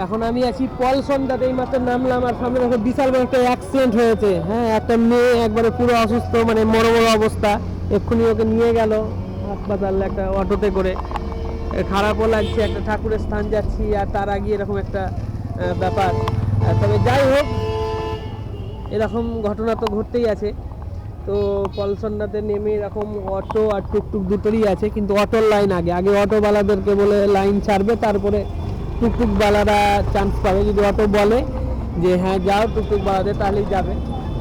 এখন আমি আছি পলসনটাতে, এই মাত্র নামলাম, আর সামনে দেখো বিশাল বড় একটা অ্যাক্সিডেন্ট হয়েছে। হ্যাঁ, একটা মেয়ে একবারে পুরো অসুস্থ, মানে মরো মরো অবস্থা। এক্ষুনি ওকে নিয়ে গেল হাসপাতাল একটা অটোতে করে। খারাপও লাগছে, একটা ঠাকুরের স্থান যাচ্ছি আর তার আগে এরকম একটা ব্যাপার। তবে যাই হোক, এরকম ঘটনা তো ঘটতেই আছে। তো পলসনটাতে নেমে এরকম অটো আর টুকটুক দুটোরই আছে, কিন্তু অটোর লাইন আগে আগে অটোওয়ালাদেরকে বলে লাইন ছাড়বে, তারপরে টুকটুকওয়ালারা চান্স পাবে। যদি অটো বলে যে হ্যাঁ যাও টুকটুকওয়ালাদের, তাহলেই যাবে।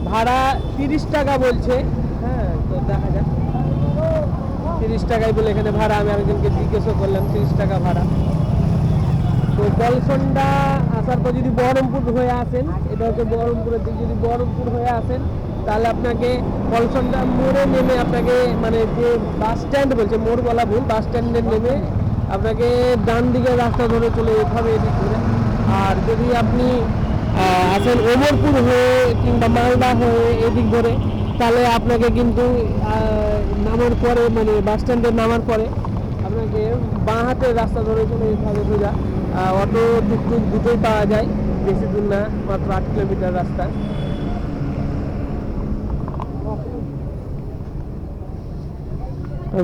ভাড়া 30 টাকা বলছে। হ্যাঁ, তো দেখা যাক। 30 টাকাই বলে এখানে ভাড়া। আমি আরেকজনকে জিজ্ঞেসও করলাম, 30 টাকা ভাড়া। তো পলসনটা আসার পর যদি বহরমপুর হয়ে আসেন, এটা হচ্ছে বহরমপুরের দিক, যদি বহরমপুর হয়ে আসেন তাহলে আপনাকে পলসনটা মোড়ে নেমে আপনাকে, মানে যে বাস স্ট্যান্ড বলছে, মোড় বলা ভুল, বাস স্ট্যান্ডে নেমে আপনাকে ডান দিকে রাস্তা ধরে চলে যেতে হবে এদিক ধরে। আর যদি আপনি আসেন ওমরপুর হয়ে কিংবা মালদা হয়ে এদিক ধরে, তাহলে আপনাকে কিন্তু নামার পরে, মানে বাস স্ট্যান্ডে নামার পরে আপনাকে বাঁ হাতের রাস্তা ধরে চলে যেতে হবে সোজা। অটো টুকটুক দুটোই পাওয়া যায়, বেশি দূর না, মাত্র 8 কিলোমিটার রাস্তা।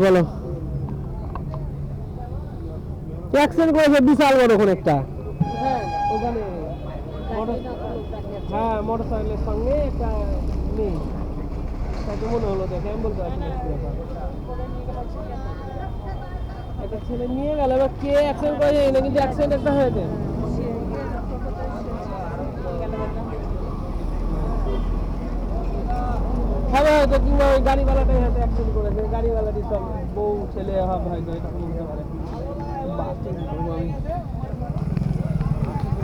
বলো, অ্যাক্সিডেন্ট করেছে বিশাল বড় ওখানে একটা। হ্যাঁ, ওখানে হ্যাঁ মোটর সাইকেলের সঙ্গে একটা মেয়ে, তাকে মনে হলো, দেখে আমি বলতে পারছি না কি ব্যাপার। একটা ছেলে নিয়ে গেল, এবার কে অ্যাক্সিডেন্ট করে জানি না, কিন্তু অ্যাক্সিডেন্ট একটা হয়েছে। হবে হয়তো, কিংবা ওই গাড়িওয়ালাটাই হয়তো অ্যাক্সিডেন্ট করেছে, গাড়িওয়ালারই সব বউ ছেলে হয়তো এটা হতে পারে।